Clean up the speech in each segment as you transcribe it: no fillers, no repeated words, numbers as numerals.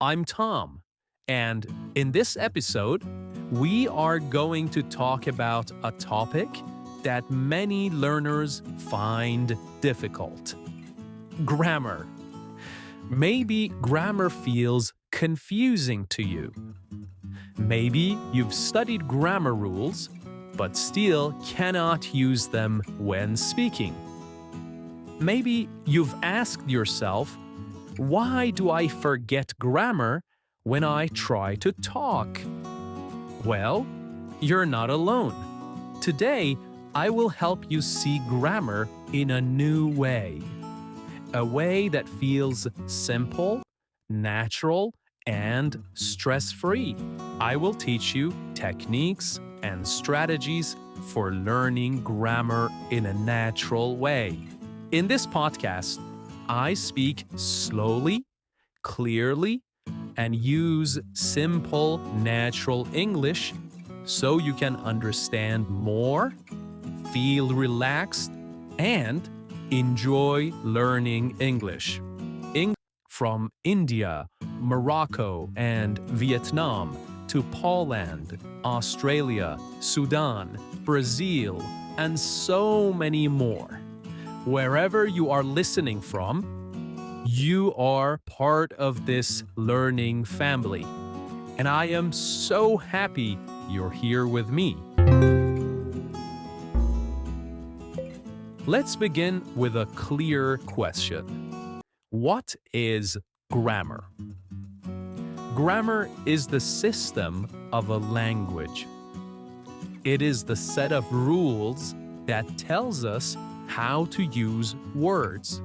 I'm Tom, and in this episode, we are going to talk about a topic that many learners find difficult: grammar. Maybe grammar feels confusing to you. Maybe you've studied grammar rules, but still cannot use them when speaking. Maybe you've asked yourself, why do I forget grammar when I try to talk? Well, you're not alone. Today, I will help you see grammar in a new way. A way that feels simple, natural, and stress-free. I will teach you techniques and strategies for learning grammar in a natural way. In this podcast, I speak slowly, clearly, and use simple, natural English so you can understand more, feel relaxed, and enjoy learning English. From India, Morocco, and Vietnam to Poland, Australia, Sudan, Brazil, and so many more. Wherever you are listening from, you are part of this learning family. And I am so happy you're here with me. Let's begin with a clear question. What is grammar? Grammar is the system of a language. It is the set of rules that tells us how to use words.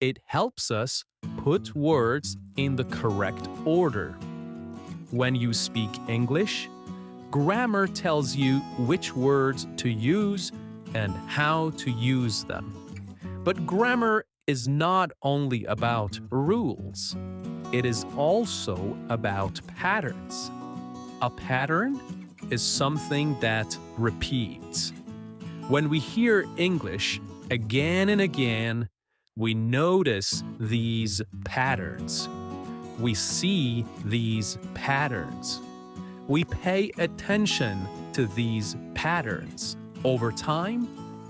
It helps us put words in the correct order. When you speak English, grammar tells you which words to use and how to use them. But grammar is not only about rules. It is also about patterns. A pattern is something that repeats. When we hear English again and again, we notice these patterns. We see these patterns. We pay attention to these patterns. Over time,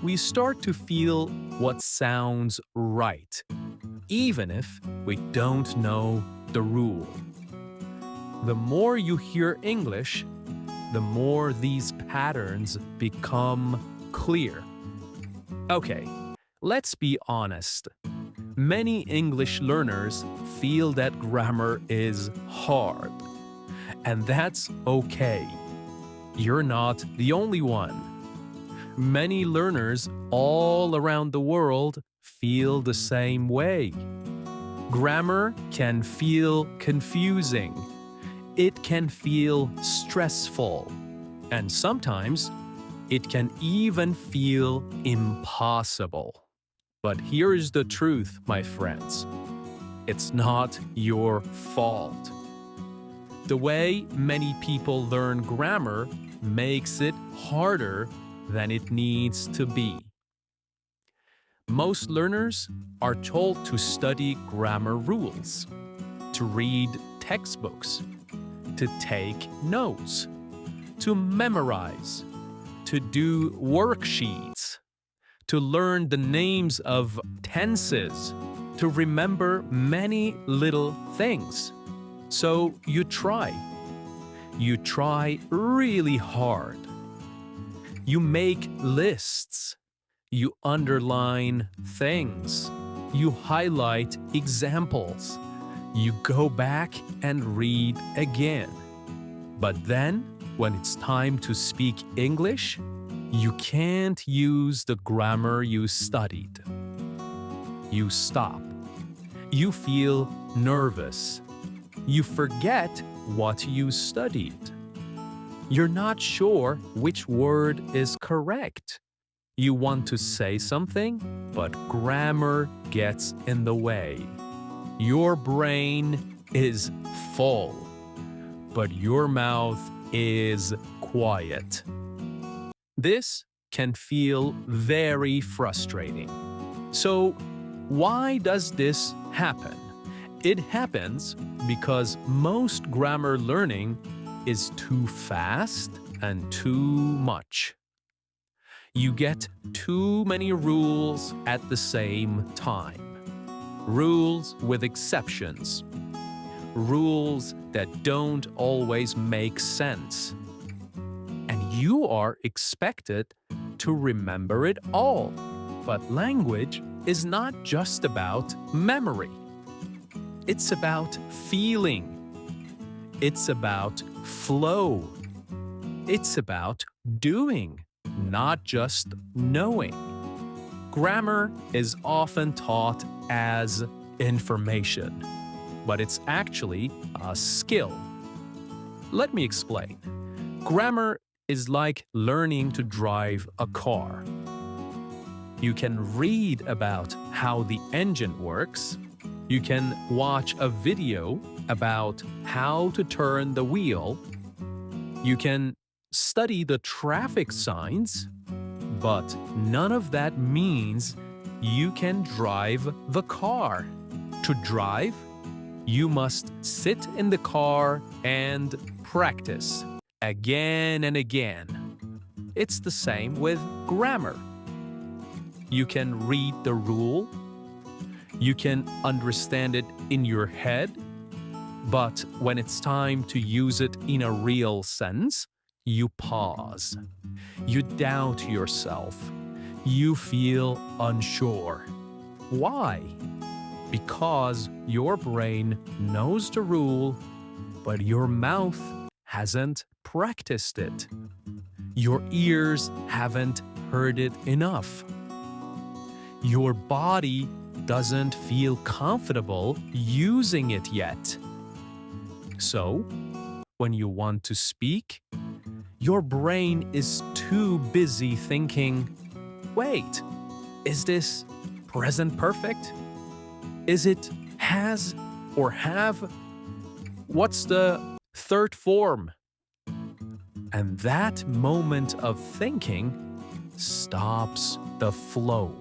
we start to feel what sounds right, even if we don't know the rule. The more you hear English, the more these patterns become clear. Okay, let's be honest. Many English learners feel that grammar is hard. And that's okay. You're not the only one. Many learners all around the world feel the same way. Grammar can feel confusing. It can feel stressful. And sometimes it can even feel impossible. But here is the truth, my friends. It's not your fault. The way many people learn grammar makes it harder than it needs to be. Most learners are told to study grammar rules, to read textbooks, to take notes, to memorize, to do worksheets, to learn the names of tenses, to remember many little things. So you try. You try really hard. You make lists. You underline things. You highlight examples. You go back and read again. But then, when it's time to speak English, you can't use the grammar you studied. You stop. You feel nervous. You forget what you studied. You're not sure which word is correct. You want to say something, but grammar gets in the way. Your brain is full, but your mouth is quiet. This can feel very frustrating. So, why does this happen? It happens because most grammar learning is too fast and too much. You get too many rules at the same time. Rules with exceptions. Rules that don't always make sense. And you are expected to remember it all. But language is not just about memory. It's about feeling. It's about flow. It's about doing, not just knowing. Grammar is often taught as information, but it's actually a skill. Let me explain. Grammar is like learning to drive a car. You can read about how the engine works. You can watch a video about how to turn the wheel. You can study the traffic signs, but none of that means you can drive the car. To drive, you must sit in the car and practice again and again. It's the same with grammar. You can read the rule. You can understand it in your head, but when it's time to use it in a real sense, you pause. You doubt yourself. You feel unsure. Why? Because your brain knows the rule, but your mouth hasn't practiced it. Your ears haven't heard it enough. Your body doesn't feel comfortable using it yet. So, when you want to speak, your brain is too busy thinking, wait, is this present perfect? Is it has or have? What's the third form? And that moment of thinking stops the flow.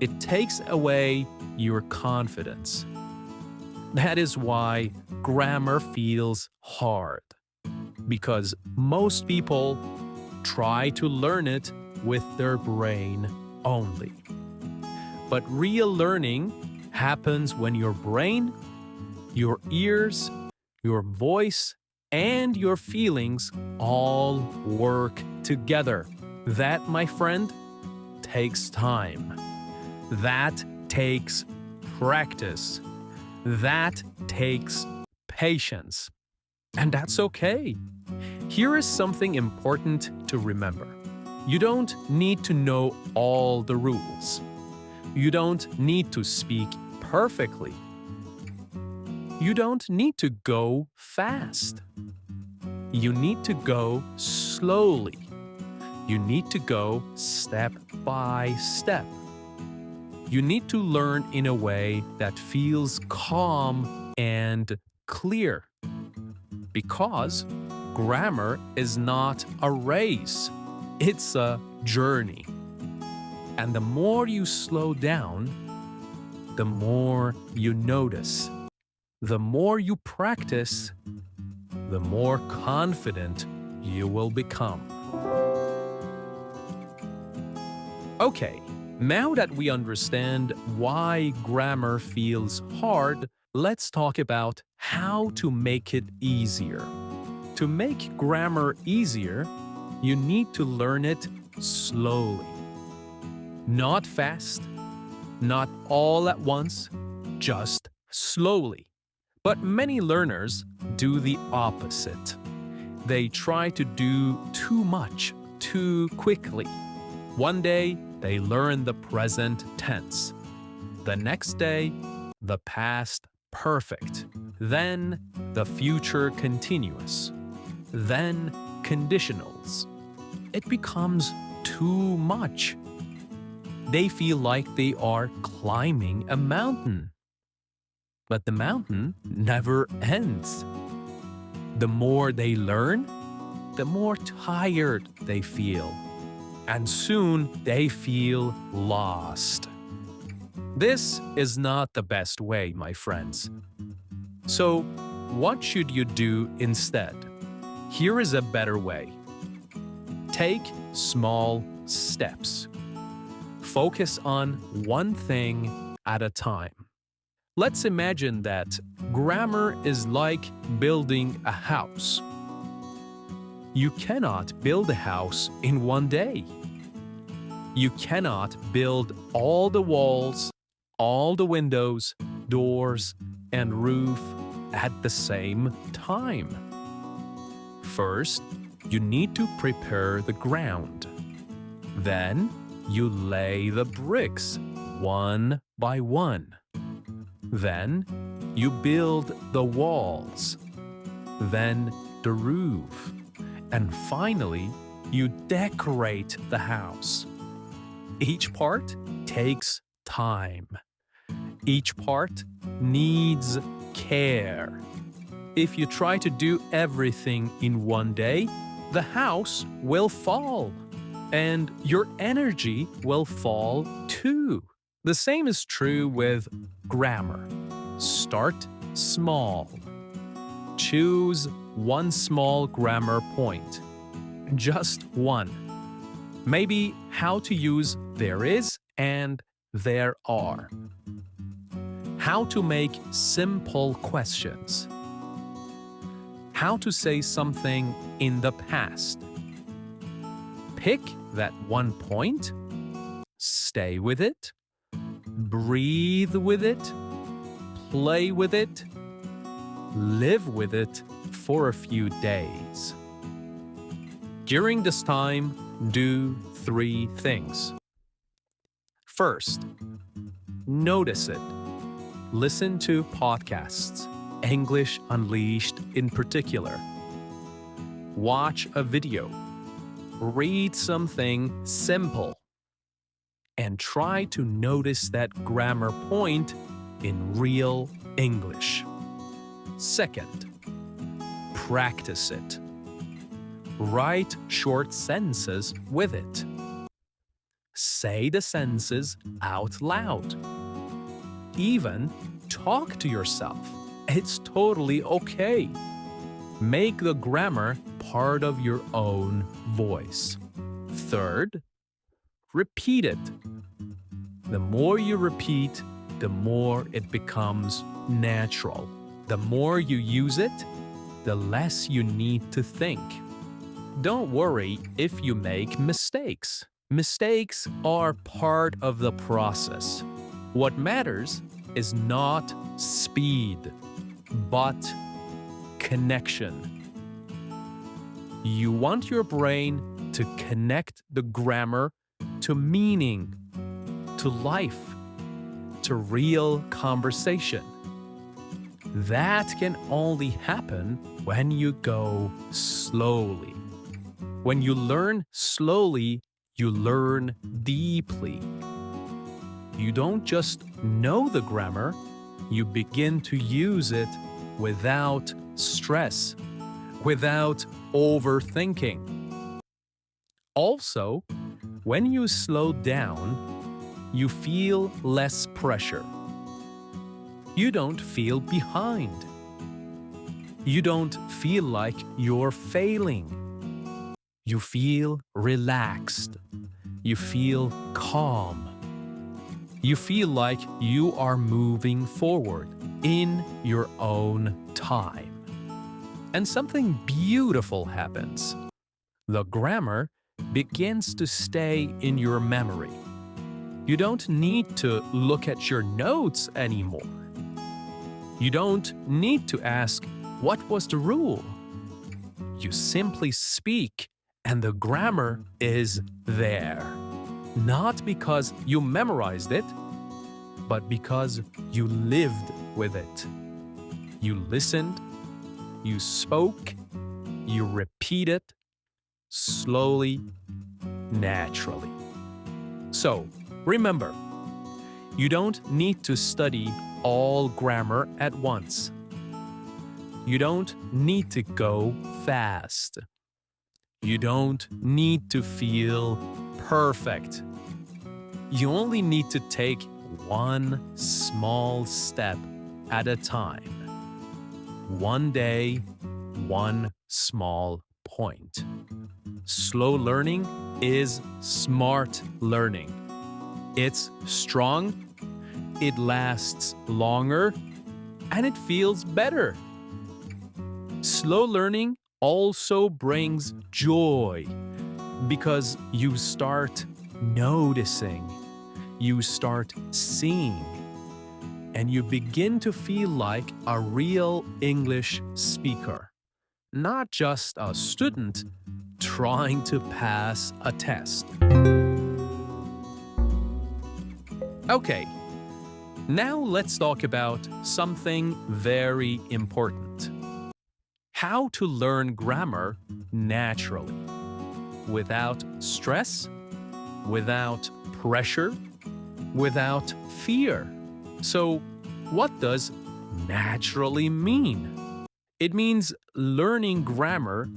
It takes away your confidence. That is why grammar feels hard, because most people try to learn it with their brain only. But real learning happens when your brain, your ears, your voice, and your feelings all work together. That, my friend, takes time. That takes practice. That takes patience. And that's okay. Here is something important to remember. You don't need to know all the rules. You don't need to speak perfectly. You don't need to go fast. You need to go slowly. You need to go step by step. You need to learn in a way that feels calm and clear. Because grammar is not a race, it's a journey. And the more you slow down, the more you notice. The more you practice, the more confident you will become. Okay, now that we understand why grammar feels hard, let's talk about how to make it easier. To make grammar easier, you need to learn it slowly. Not fast, not all at once, just slowly. But many learners do the opposite. They try to do too much, too quickly. One day, they learn the present tense. The next day, the past perfect. Then, the future continuous. Then, conditionals. It becomes too much. They feel like they are climbing a mountain. But the mountain never ends. The more they learn, the more tired they feel. And soon they feel lost. This is not the best way, my friends. So, what should you do instead? Here is a better way. Take small steps. Focus on one thing at a time. Let's imagine that grammar is like building a house. You cannot build a house in one day. You cannot build all the walls, all the windows, doors, and roof at the same time. First, you need to prepare the ground. Then, you lay the bricks one by one. Then, you build the walls. Then, the roof. And finally, you decorate the house. Each part takes time. Each part needs care. If you try to do everything in one day, the house will fall. And your energy will fall too. The same is true with grammar. Start small. Choose one small grammar point. Just one. Maybe how to use there is and there are. How to make simple questions. How to say something in the past. Pick that one point, stay with it, breathe with it, play with it, live with it for a few days. During this time, do 3 things. First, notice it. Listen to podcasts, English Unleashed in particular. Watch a video. Read something simple. And try to notice that grammar point in real English. Second, practice it. Write short sentences with it. Say the sentences out loud. Even talk to yourself. It's totally okay. Make the grammar part of your own voice. Third, repeat it. The more you repeat, the more it becomes natural. The more you use it, the less you need to think. Don't worry if you make mistakes. Mistakes are part of the process. What matters is not speed, but connection. You want your brain to connect the grammar to meaning, to life, to real conversation. That can only happen when you go slowly. When you learn slowly, you learn deeply. You don't just know the grammar, you begin to use it without stress, without overthinking. Also, when you slow down, you feel less pressure. You don't feel behind. You don't feel like you're failing. You feel relaxed. You feel calm. You feel like you are moving forward in your own time. And something beautiful happens. The grammar begins to stay in your memory. You don't need to look at your notes anymore. You don't need to ask, what was the rule? You simply speak and the grammar is there. Not because you memorized it, but because you lived with it. You listened, you spoke, you repeated, slowly, naturally. So, remember, you don't need to study all grammar at once. You don't need to go fast. You don't need to feel perfect. You only need to take one small step at a time. One day, one small point. Slow learning is smart learning. It's strong, it lasts longer, and it feels better. Slow learning also brings joy because you start noticing, you start seeing, and you begin to feel like a real English speaker, not just a student trying to pass a test. Okay, now let's talk about something very important. How to learn grammar naturally, without stress, without pressure, without fear. So, what does naturally mean? It means learning grammar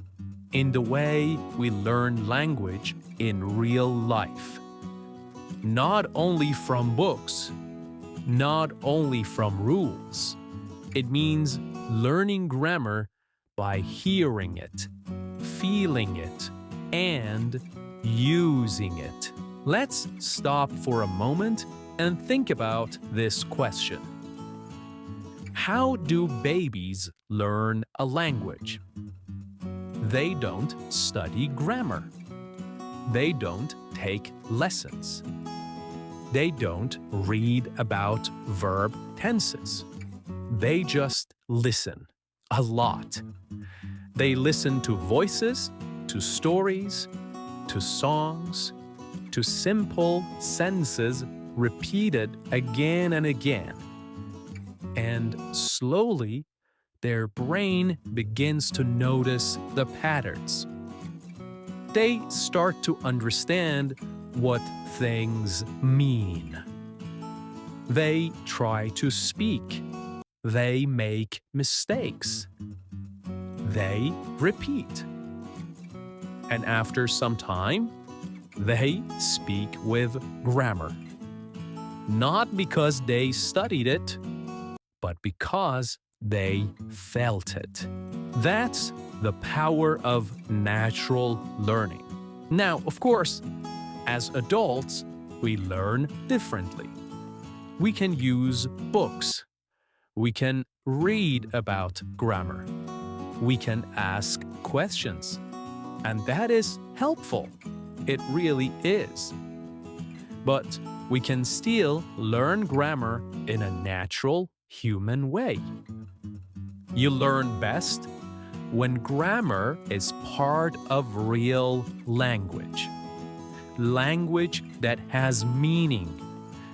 in the way we learn language in real life. Not only from books, not only from rules. It means learning grammar by hearing it, feeling it, and using it. Let's stop for a moment and think about this question. How do babies learn a language? They don't study grammar. They don't take lessons. They don't read about verb tenses. They just listen a lot. They listen to voices, to stories, to songs, to simple sentences repeated again and again. And slowly, their brain begins to notice the patterns. They start to understand what things mean. They try to speak. They make mistakes. They repeat. And after some time, they speak with grammar. Not because they studied it, but because they felt it. That's the power of natural learning. Now, of course, as adults, we learn differently. We can use books. We can read about grammar. We can ask questions. And that is helpful. It really is. But we can still learn grammar in a natural, human way. You learn best when grammar is part of real language. Language that has meaning,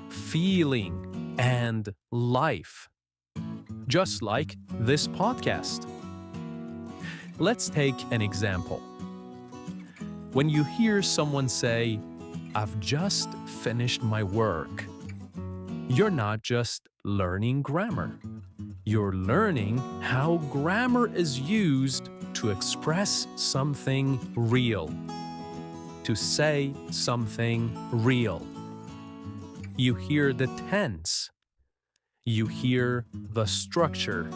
feeling, and life. Just like this podcast. Let's take an example. When you hear someone say, "I've just finished my work," you're not just learning grammar. You're learning how grammar is used to express something real, to say something real. You hear the tense. You hear the structure.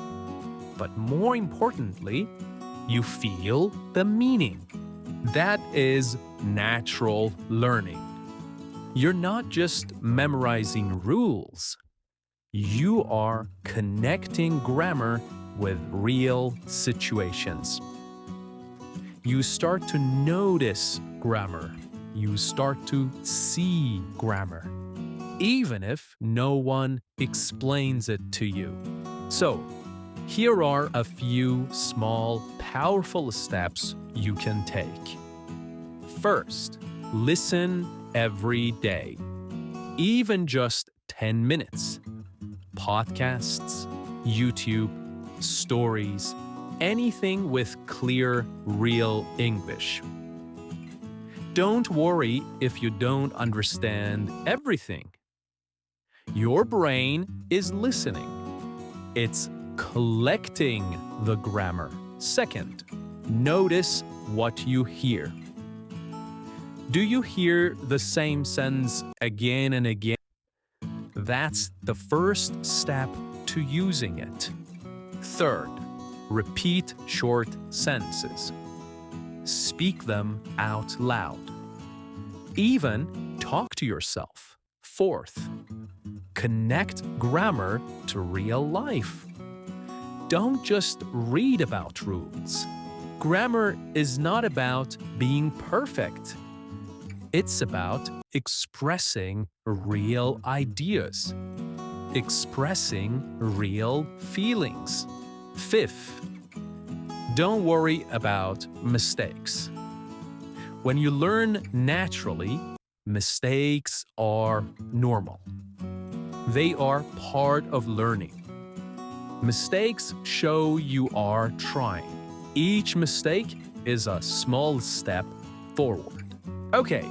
But more importantly, you feel the meaning. That is natural learning. You're not just memorizing rules. You are connecting grammar with real situations. You start to notice grammar. You start to see grammar, even if no one explains it to you. So, here are a few small, powerful steps you can take. First, listen every day, even just 10 minutes. Podcasts, YouTube, stories, anything with clear, real English. Don't worry if you don't understand everything. Your brain is listening. It's collecting the grammar. Second, notice what you hear. Do you hear the same sentence again and again? That's the first step to using it. Third, repeat short sentences. Speak them out loud. Even talk to yourself. Fourth, connect grammar to real life. Don't just read about rules. Grammar is not about being perfect. It's about expressing real ideas, expressing real feelings. Fifth, don't worry about mistakes. When you learn naturally, mistakes are normal. They are part of learning. Mistakes show you are trying. Each mistake is a small step forward. Okay,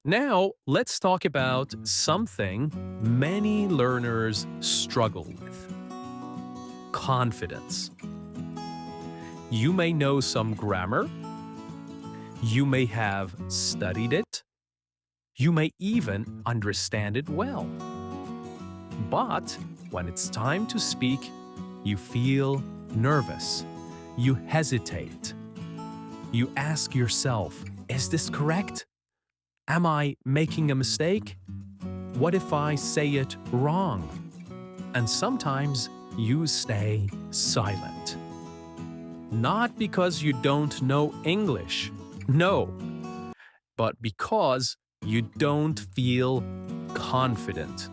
now let's talk about something many learners struggle with: confidence. You may know some grammar. You may have studied it. You may even understand it well. But when it's time to speak, you feel nervous. You hesitate. You ask yourself, is this correct? Am I making a mistake? What if I say it wrong? And sometimes you stay silent. Not because you don't know English, no, but because you don't feel confident.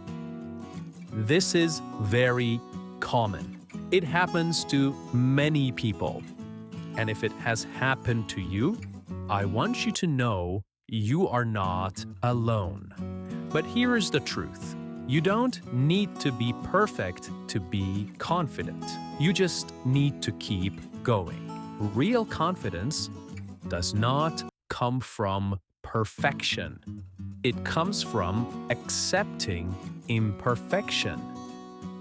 This is very common. It happens to many people. And if it has happened to you, I want you to know you are not alone. But here is the truth. You don't need to be perfect to be confident. You just need to keep going. Real confidence does not come from perfection. It comes from accepting imperfection.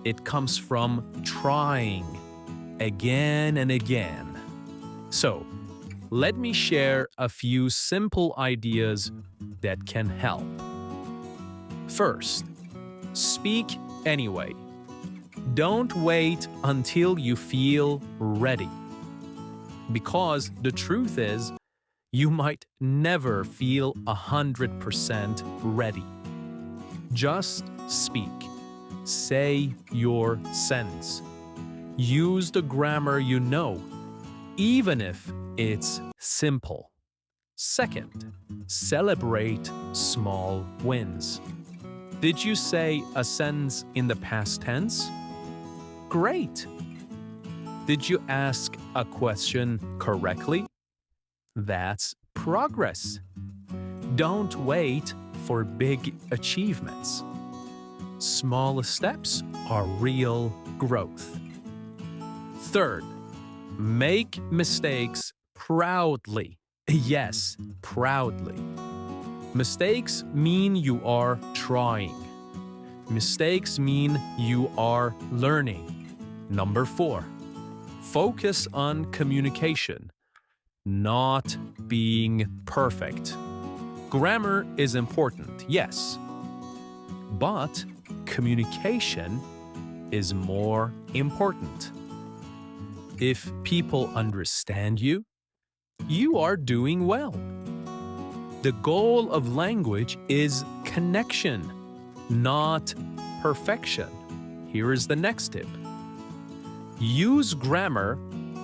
It comes from trying again and again. So, let me share a few simple ideas that can help. First, speak anyway. Don't wait until you feel ready. Because the truth is, you might never feel 100% ready. Just speak. Say your sentence. Use the grammar you know, even if it's simple. Second, celebrate small wins. Did you say a sentence in the past tense? Great! Did you ask a question correctly? That's progress. Don't wait for big achievements. Small steps are real growth. Third, make mistakes proudly. Yes, proudly. Mistakes mean you are trying. Mistakes mean you are learning. Number 4, focus on communication, not being perfect. Grammar is important, yes, but communication is more important. If people understand you, you are doing well. The goal of language is connection, not perfection. Here is the next tip. Use grammar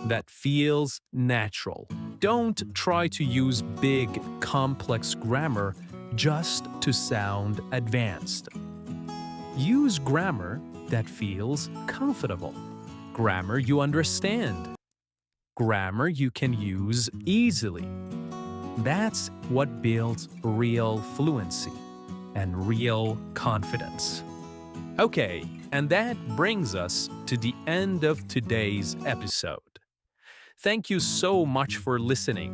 that feels natural. Don't try to use big, complex grammar just to sound advanced. Use grammar that feels comfortable. Grammar you understand. Grammar you can use easily. That's what builds real fluency and real confidence. Okay, and that brings us to the end of today's episode. Thank you so much for listening.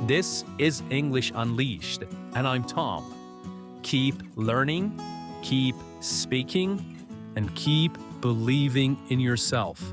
This is English Unleashed, and I'm Tom. Keep learning, keep speaking, and keep believing in yourself.